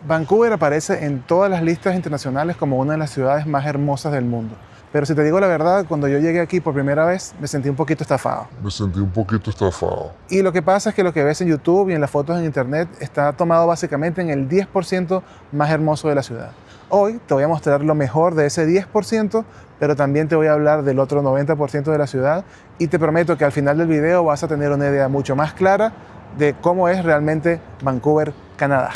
Vancouver aparece en todas las listas internacionales como una de las ciudades más hermosas del mundo. Pero si te digo la verdad, cuando yo llegué aquí por primera vez, me sentí un poquito estafado. Y lo que pasa es que lo que ves en YouTube y en las fotos en internet está tomado básicamente en el 10% más hermoso de la ciudad. Hoy te voy a mostrar lo mejor de ese 10%, pero también te voy a hablar del otro 90% de la ciudad y te prometo que al final del video vas a tener una idea mucho más clara de cómo es realmente Vancouver, Canadá.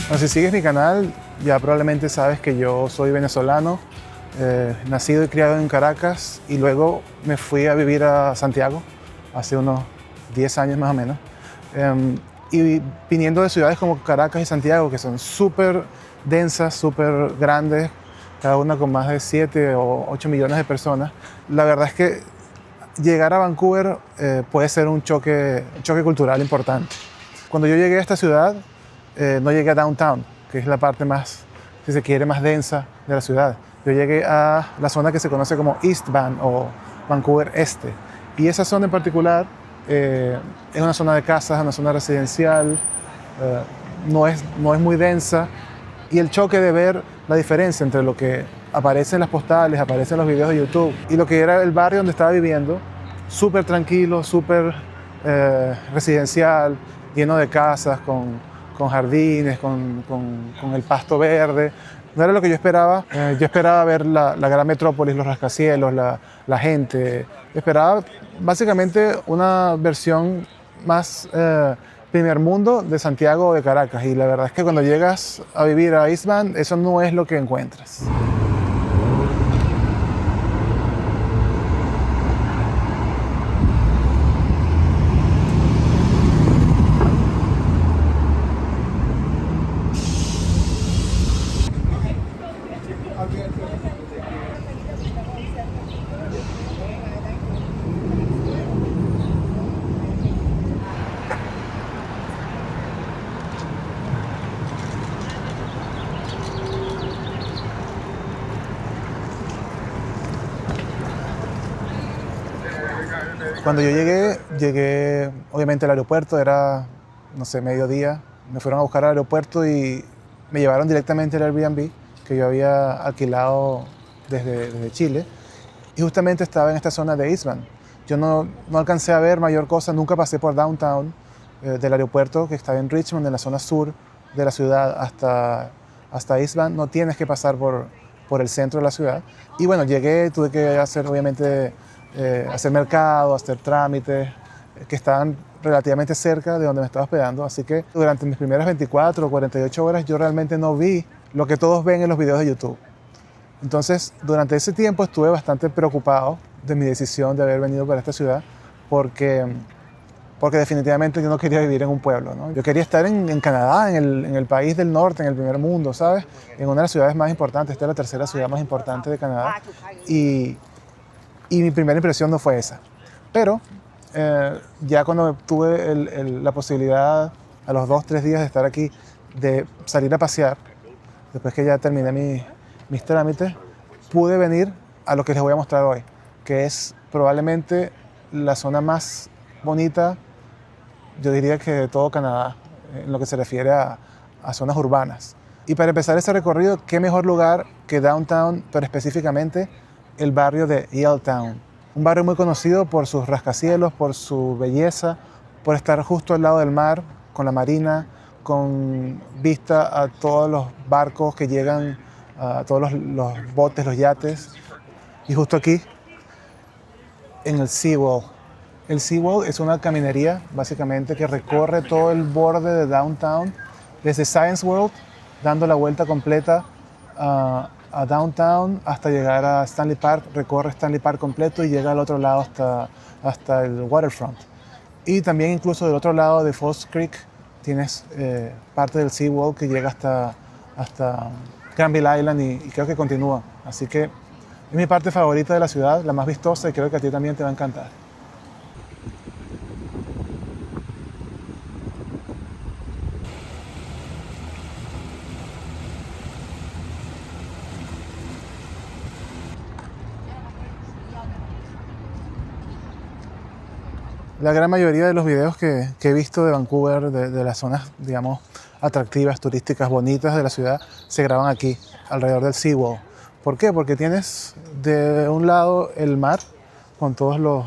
Bueno, si sigues mi canal, ya probablemente sabes que yo soy venezolano, nacido y criado en Caracas, y luego me fui a vivir a Santiago hace unos 10 años más o menos. Y viniendo de ciudades como Caracas y Santiago, que son súper densas, súper grandes, cada una con más de 7 o 8 millones de personas, la verdad es que llegar a Vancouver puede ser un choque cultural importante. Cuando yo llegué a esta ciudad, no llegué a Downtown, que es la parte más, si se quiere, más densa de la ciudad. Yo llegué a la zona que se conoce como East Van o Vancouver Este. Y esa zona en particular es una zona de casas, una zona residencial, no es muy densa. Y el choque de ver la diferencia entre lo que aparece en las postales, aparece en los videos de YouTube, y lo que era el barrio donde estaba viviendo, súper tranquilo, súper residencial, lleno de casas, con jardines, con el pasto verde. No era lo que yo esperaba. Yo esperaba ver la gran metrópolis, los rascacielos, la gente. Esperaba básicamente una versión más primer mundo de Santiago o de Caracas. Y la verdad es que cuando llegas a vivir a East Van, eso no es lo que encuentras. Cuando yo llegué obviamente al aeropuerto, era, no sé, mediodía. Me fueron a buscar al aeropuerto y me llevaron directamente al Airbnb que yo había alquilado desde Chile. Y justamente estaba en esta zona de East Van. Yo no alcancé a ver mayor cosa, nunca pasé por Downtown del aeropuerto, que está en Richmond, en la zona sur de la ciudad, hasta East Van. No tienes que pasar por el centro de la ciudad. Y bueno, llegué, tuve que hacer obviamente hacer mercado, hacer trámites que estaban relativamente cerca de donde me estaba hospedando. Así que durante mis primeras 24 o 48 horas yo realmente no vi lo que todos ven en los videos de YouTube. Entonces, durante ese tiempo estuve bastante preocupado de mi decisión de haber venido para esta ciudad porque definitivamente yo no quería vivir en un pueblo, ¿no? Yo quería estar en Canadá, en el país del norte, en el primer mundo, ¿sabes? En una de las ciudades más importantes. Esta es la tercera ciudad más importante de Canadá. Y mi primera impresión no fue esa. Pero ya cuando tuve la posibilidad, a los 2-3 días de estar aquí, de salir a pasear, después que ya terminé mis trámites, pude venir a lo que les voy a mostrar hoy, que es probablemente la zona más bonita, yo diría que de todo Canadá, en lo que se refiere a zonas urbanas. Y para empezar ese recorrido, qué mejor lugar que Downtown, pero específicamente el barrio de Yaletown. Un barrio muy conocido por sus rascacielos, por su belleza, por estar justo al lado del mar, con la marina, con vista a todos los barcos que llegan, a todos los botes, los yates. Y justo aquí, en el Seawall. El Seawall es una caminería, básicamente, que recorre todo el borde de Downtown, desde Science World, dando la vuelta completa a Downtown hasta llegar a Stanley Park, recorre Stanley Park completo y llega al otro lado hasta el waterfront. Y también incluso del otro lado de Falls Creek tienes parte del Seawall que llega hasta Granville Island y creo que continúa. Así que es mi parte favorita de la ciudad, la más vistosa y creo que a ti también te va a encantar. La gran mayoría de los videos que he visto de Vancouver, de las zonas, digamos, atractivas, turísticas, bonitas de la ciudad, se graban aquí, alrededor del Seawall. ¿Por qué? Porque tienes de un lado el mar, con todos los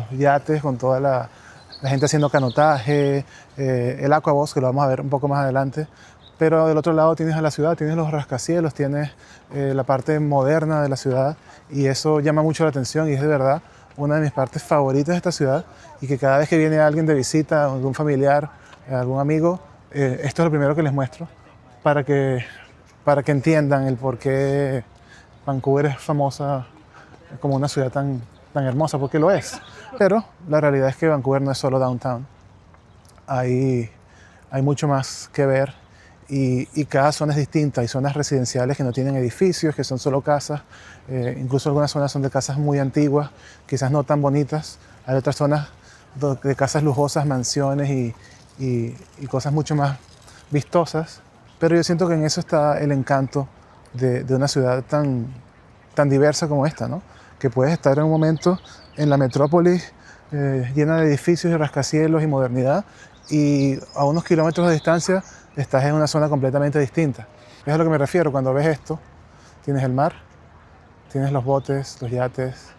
yates, con toda la gente haciendo canotaje, el aquabox, que lo vamos a ver un poco más adelante. Pero del otro lado tienes a la ciudad, tienes los rascacielos, tienes la parte moderna de la ciudad y eso llama mucho la atención y es de verdad una de mis partes favoritas de esta ciudad y que cada vez que viene alguien de visita, algún familiar, algún amigo, esto es lo primero que les muestro para que, para que entiendan el por qué Vancouver es famosa como una ciudad tan hermosa, porque lo es. Pero la realidad es que Vancouver no es solo downtown. Hay mucho más que ver y cada zona es distinta. Hay zonas residenciales que no tienen edificios, que son solo casas. Incluso algunas zonas son de casas muy antiguas, quizás no tan bonitas. Hay otras zonas de casas lujosas, mansiones y cosas mucho más vistosas. Pero yo siento que en eso está el encanto de una ciudad tan diversa como esta, ¿no? Que puedes estar en un momento en la metrópolis llena de edificios y rascacielos y modernidad y a unos kilómetros de distancia estás en una zona completamente distinta. Es a lo que me refiero cuando ves esto. Tienes el mar, tienes los botes, los yates.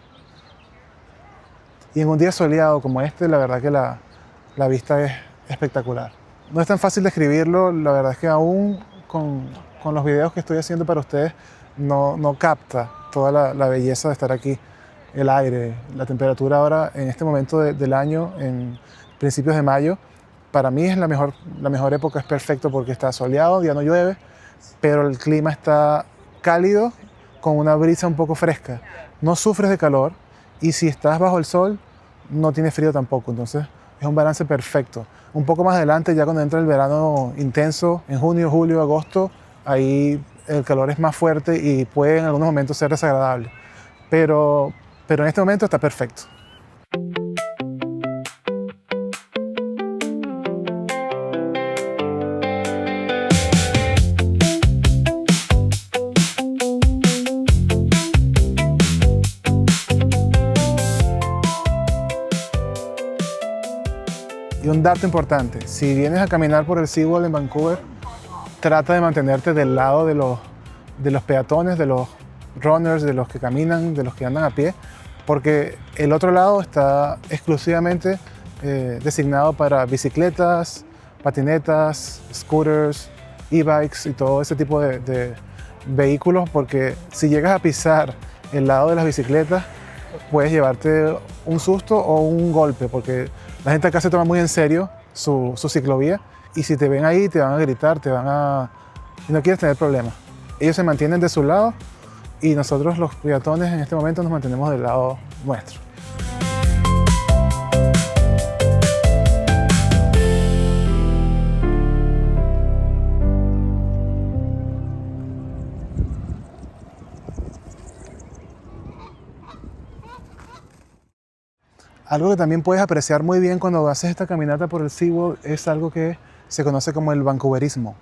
Y en un día soleado como este, la verdad que la vista es espectacular. No es tan fácil describirlo, la verdad es que aún con los videos que estoy haciendo para ustedes no capta toda la belleza de estar aquí. El aire, la temperatura ahora en este momento del año, en principios de mayo, para mí es la mejor época, es perfecto porque está soleado, ya no llueve, pero el clima está cálido con una brisa un poco fresca. No sufres de calor y si estás bajo el sol no tienes frío tampoco, entonces es un balance perfecto. Un poco más adelante, ya cuando entra el verano intenso, en junio, julio, agosto, ahí el calor es más fuerte y puede en algunos momentos ser desagradable. Pero en este momento está perfecto. Y un dato importante, si vienes a caminar por el Seawall en Vancouver, trata de mantenerte del lado de los peatones, de los runners, de los que caminan, de los que andan a pie, porque el otro lado está exclusivamente designado para bicicletas, patinetas, scooters, e-bikes y todo ese tipo de vehículos, porque si llegas a pisar el lado de las bicicletas, puedes llevarte un susto o un golpe, porque la gente acá se toma muy en serio su ciclovía y si te ven ahí te van a gritar, y no quieres tener problemas. Ellos se mantienen de su lado y nosotros los peatones en este momento nos mantenemos del lado nuestro. Algo que también puedes apreciar muy bien cuando haces esta caminata por el Seawall es algo que se conoce como el vancouverismo.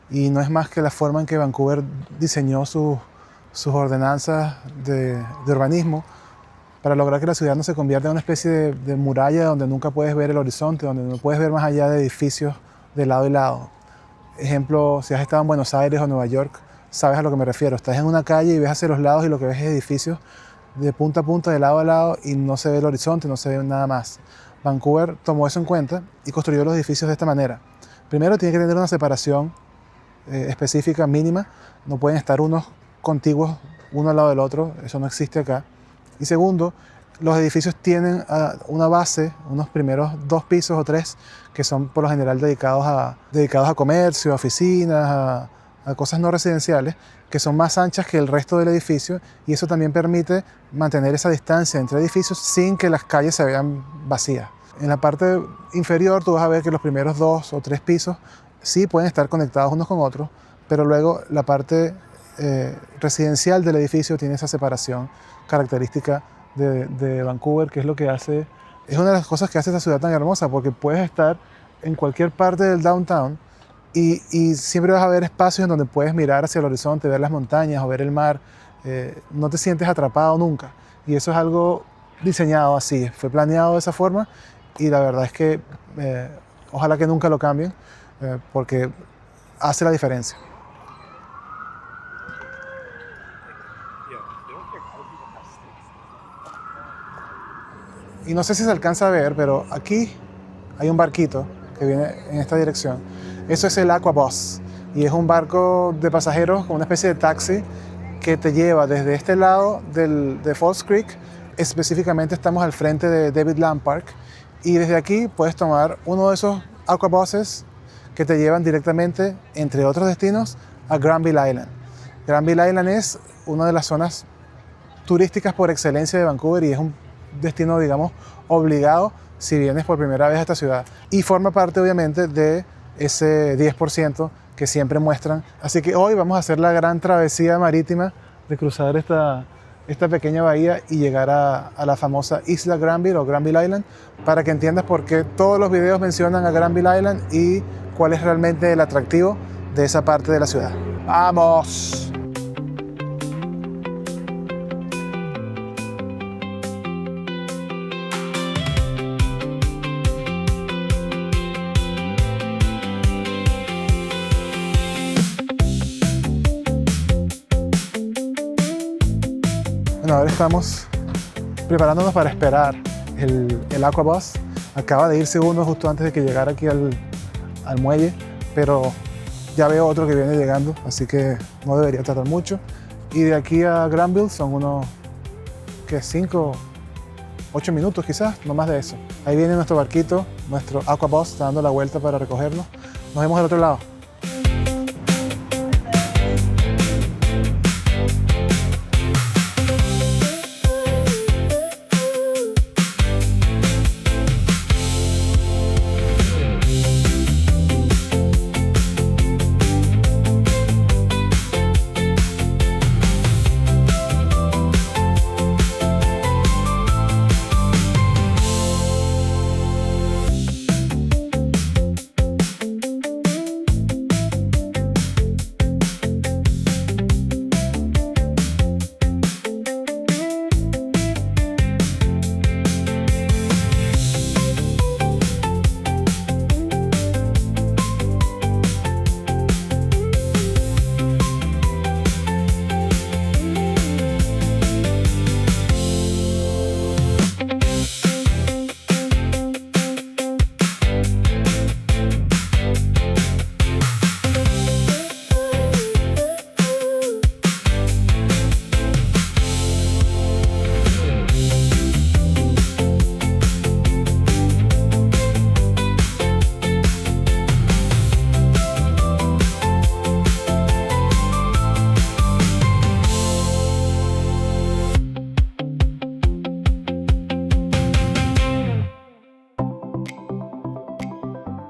Y no es más que la forma en que Vancouver diseñó sus ordenanzas de urbanismo para lograr que la ciudad no se convierta en una especie de muralla donde nunca puedes ver el horizonte, donde no puedes ver más allá de edificios de lado y lado. Ejemplo, si has estado en Buenos Aires o Nueva York, sabes a lo que me refiero. Estás en una calle y ves hacia los lados y lo que ves es edificios de punta a punta, de lado a lado, y no se ve el horizonte, no se ve nada más. Vancouver tomó eso en cuenta y construyó los edificios de esta manera. Primero, tiene que tener una separación específica, mínima. No pueden estar unos contiguos uno al lado del otro, eso no existe acá. Y segundo, los edificios tienen una base, unos primeros 2 pisos o 3, que son por lo general dedicados a comercio, a oficinas, a cosas no residenciales, que son más anchas que el resto del edificio, y eso también permite mantener esa distancia entre edificios sin que las calles se vean vacías. En la parte inferior tú vas a ver que los primeros 2 o 3 pisos sí pueden estar conectados unos con otros, pero luego la parte residencial del edificio tiene esa separación característica de Vancouver, que es lo que hace, es una de las cosas que hace esta ciudad tan hermosa, porque puedes estar en cualquier parte del downtown y siempre vas a ver espacios en donde puedes mirar hacia el horizonte, ver las montañas o ver el mar. No te sientes atrapado nunca. Y eso es algo diseñado así, fue planeado de esa forma y la verdad es que ojalá que nunca lo cambien porque hace la diferencia. Y no sé si se alcanza a ver, pero aquí hay un barquito que viene en esta dirección. Eso es el Aquabus y es un barco de pasajeros con una especie de taxi que te lleva desde este lado de Falls Creek. Específicamente estamos al frente de David Land Park y desde aquí puedes tomar uno de esos aquabuses que te llevan directamente, entre otros destinos, a Granville Island. Granville Island es una de las zonas turísticas por excelencia de Vancouver y es un destino, digamos, obligado si vienes por primera vez a esta ciudad. Y forma parte, obviamente, de ese 10% que siempre muestran. Así que hoy vamos a hacer la gran travesía marítima de cruzar esta pequeña bahía y llegar a la famosa Isla Granville o Granville Island, para que entiendas por qué todos los videos mencionan a Granville Island y cuál es realmente el atractivo de esa parte de la ciudad. ¡Vamos! Bueno, ahora estamos preparándonos para esperar el Aquabus. Acaba de irse uno justo antes de que llegara aquí al muelle, pero ya veo otro que viene llegando, así que no debería tardar mucho. Y de aquí a Granville son unos, ¿qué? 5, 8 minutos quizás, no más de eso. Ahí viene nuestro barquito, nuestro Aquabus, está dando la vuelta para recogernos. Nos vemos del otro lado.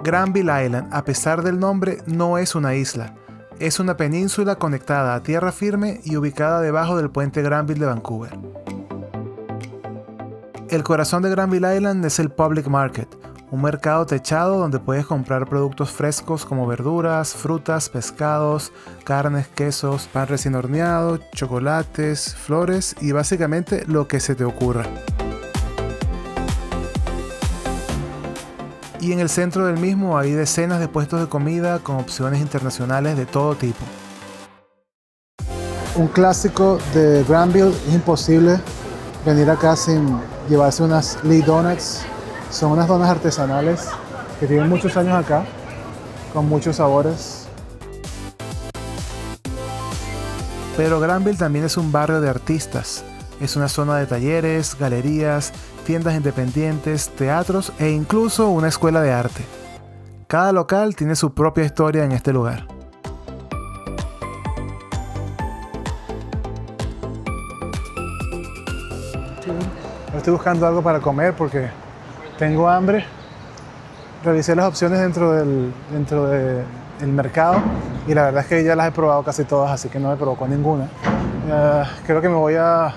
Granville Island, a pesar del nombre, no es una isla. Es una península conectada a tierra firme y ubicada debajo del puente Granville de Vancouver. El corazón de Granville Island es el Public Market, un mercado techado donde puedes comprar productos frescos como verduras, frutas, pescados, carnes, quesos, pan recién horneado, chocolates, flores y básicamente lo que se te ocurra. Y en el centro del mismo hay decenas de puestos de comida con opciones internacionales de todo tipo. Un clásico de Granville, es imposible venir acá sin llevarse unas Lee Donuts. Son unas donas artesanales que tienen muchos años acá, con muchos sabores. Pero Granville también es un barrio de artistas. Es una zona de talleres, galerías, tiendas independientes, teatros e incluso una escuela de arte. Cada local tiene su propia historia en este lugar. Estoy buscando algo para comer porque tengo hambre. Revisé las opciones dentro del mercado y la verdad es que ya las he probado casi todas, así que no me provocó ninguna. Creo que me voy a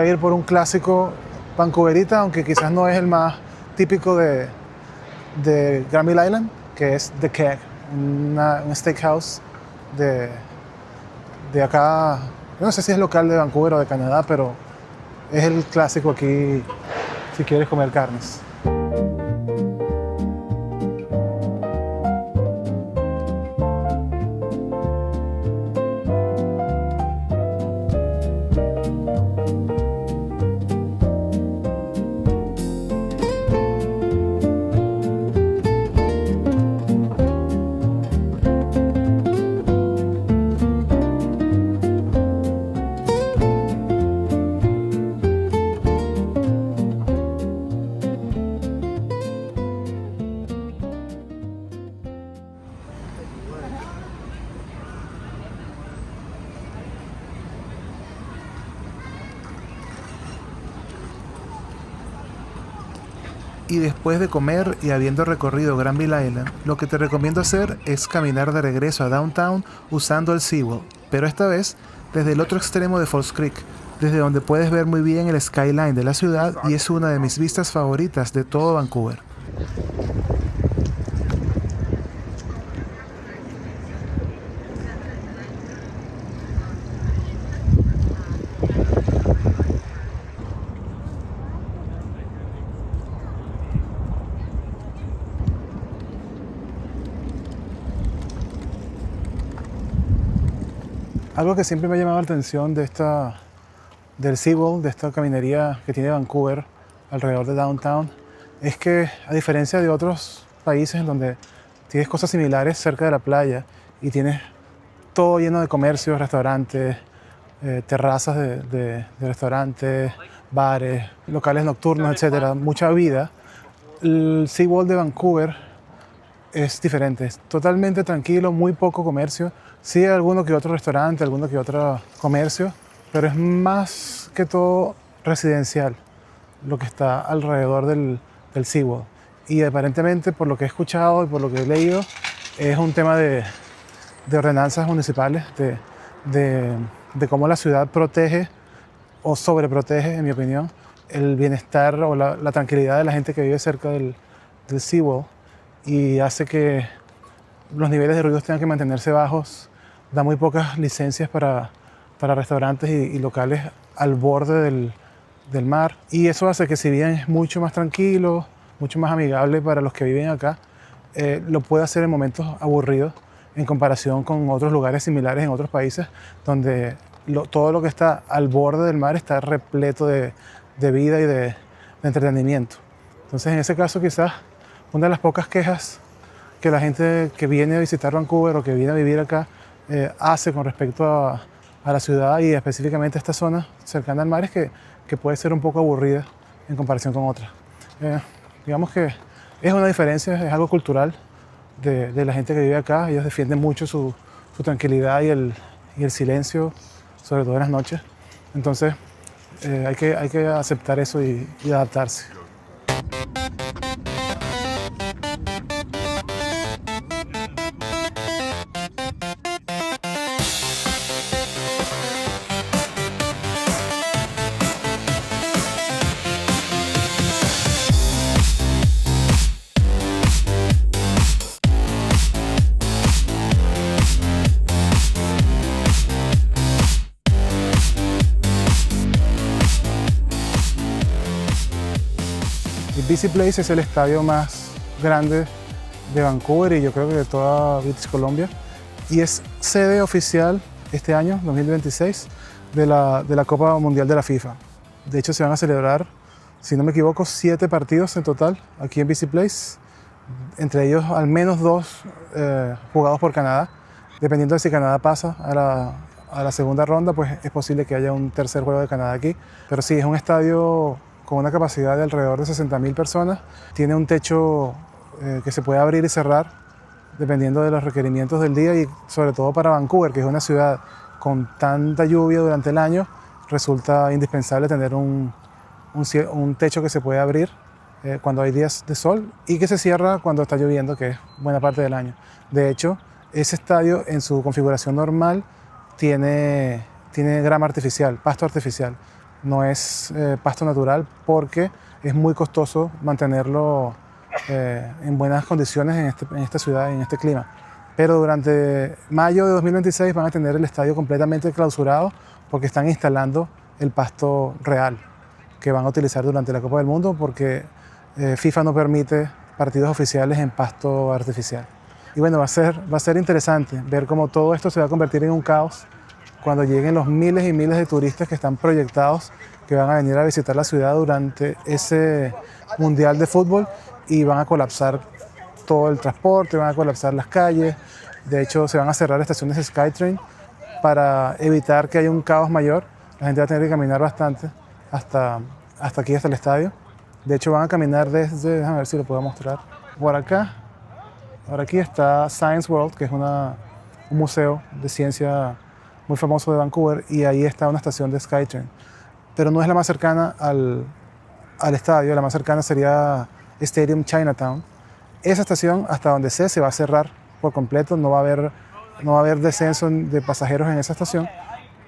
ir por un clásico vancouverita, aunque quizás no es el más típico de Granville Island, que es The Keg, un steakhouse de acá. Yo no sé si es local de Vancouver o de Canadá, pero es el clásico aquí si quieres comer carnes. Y después de comer y habiendo recorrido Granville Island, lo que te recomiendo hacer es caminar de regreso a Downtown usando el Seawall, pero esta vez desde el otro extremo de Falls Creek, desde donde puedes ver muy bien el skyline de la ciudad y es una de mis vistas favoritas de todo Vancouver. Algo que siempre me ha llamado la atención del Seawall, de esta caminería que tiene Vancouver alrededor de Downtown, es que a diferencia de otros países en donde tienes cosas similares cerca de la playa y tienes todo lleno de comercios, restaurantes, terrazas de restaurantes, bares, locales nocturnos, etcétera, mucha vida, el Seawall de Vancouver es diferente, es totalmente tranquilo, muy poco comercio. Sí hay alguno que otro restaurante, alguno que otro comercio, pero es más que todo residencial lo que está alrededor del Seawall. Y aparentemente, por lo que he escuchado y por lo que he leído, es un tema de ordenanzas municipales, de cómo la ciudad protege o sobreprotege, en mi opinión, el bienestar o la tranquilidad de la gente que vive cerca del Seawall, y hace que los niveles de ruidos tengan que mantenerse bajos. Da muy pocas licencias para restaurantes y locales al borde del mar, y eso hace que, si bien es mucho más tranquilo, mucho más amigable para los que viven acá, lo puede hacer en momentos aburridos en comparación con otros lugares similares en otros países donde todo lo que está al borde del mar está repleto de vida y de entretenimiento. Entonces, en ese caso, quizás una de las pocas quejas que la gente que viene a visitar Vancouver o que viene a vivir acá hace con respecto a la ciudad y específicamente a esta zona cercana al mar es que puede ser un poco aburrida en comparación con otras. Digamos que es una diferencia, es algo cultural de la gente que vive acá. Ellos defienden mucho su tranquilidad y el silencio, sobre todo en las noches. Entonces hay que aceptar eso y adaptarse. BC Place es el estadio más grande de Vancouver y yo creo que de toda British Columbia, y es sede oficial este año, 2026, de la Copa Mundial de la FIFA. De hecho, se van a celebrar, si no me equivoco, 7 partidos en total aquí en BC Place, entre ellos al menos 2 jugados por Canadá. Dependiendo de si Canadá pasa a la segunda ronda, pues es posible que haya un tercer juego de Canadá aquí. Pero sí, es un estadio con una capacidad de alrededor de 60.000 personas. Tiene un techo que se puede abrir y cerrar dependiendo de los requerimientos del día, y sobre todo para Vancouver, que es una ciudad con tanta lluvia durante el año, resulta indispensable tener un techo que se puede abrir cuando hay días de sol y que se cierra cuando está lloviendo, que es buena parte del año. De hecho, Ese estadio en su configuración normal tiene grama artificial, pasto artificial. No es pasto natural porque es muy costoso mantenerlo en buenas condiciones en esta ciudad, en este clima. Pero durante mayo de 2026 van a tener el estadio completamente clausurado porque están instalando el pasto real que van a utilizar durante la Copa del Mundo porque FIFA no permite partidos oficiales en pasto artificial. Y bueno, va a ser interesante ver cómo todo esto se va a convertir en un caos cuando lleguen los miles y miles de turistas que están proyectados que van a venir a visitar la ciudad durante ese Mundial de Fútbol y van a colapsar todo el transporte, van a colapsar las calles. De hecho, se van a cerrar estaciones de SkyTrain para evitar que haya un caos mayor. La gente va a tener que caminar bastante hasta aquí, hasta el estadio. De hecho, van a caminar desde, déjame ver si lo puedo mostrar, por acá. Ahora aquí está Science World, que es un museo de ciencia muy famoso de Vancouver, y ahí está una estación de SkyTrain. Pero no es la más cercana al estadio, la más cercana sería Stadium Chinatown. Esa estación, hasta donde sé, se va a cerrar por completo, no va a haber descenso de pasajeros en esa estación,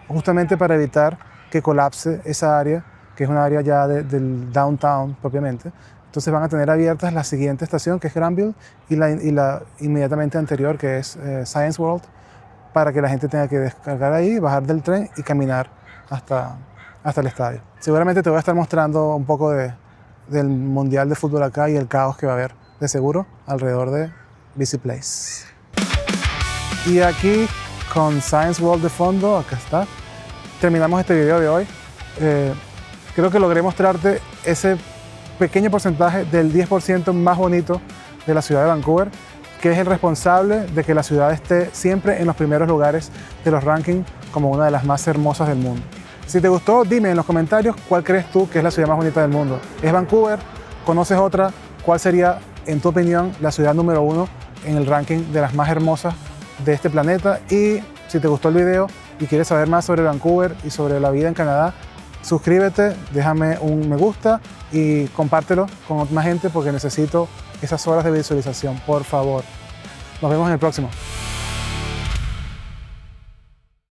justamente para evitar que colapse esa área, que es una área ya del downtown propiamente. Entonces van a tener abiertas la siguiente estación, que es Granville, y la inmediatamente anterior, que es Science World, para que la gente tenga que descargar ahí, bajar del tren y caminar hasta el estadio. Seguramente te voy a estar mostrando un poco del Mundial de Fútbol acá y el caos que va a haber, de seguro, alrededor de BC Place. Y aquí, con Science World de fondo, acá está, terminamos este video de hoy. Creo que logré mostrarte ese pequeño porcentaje del 10% más bonito de la ciudad de Vancouver, que es el responsable de que la ciudad esté siempre en los primeros lugares de los rankings como una de las más hermosas del mundo. Si te gustó, dime en los comentarios cuál crees tú que es la ciudad más bonita del mundo. ¿Es Vancouver? ¿Conoces otra? ¿Cuál sería, en tu opinión, la ciudad número 1 en el ranking de las más hermosas de este planeta? Y si te gustó el video y quieres saber más sobre Vancouver y sobre la vida en Canadá, suscríbete, déjame un me gusta y compártelo con más gente porque necesito esas horas de visualización, por favor. Nos vemos en el próximo.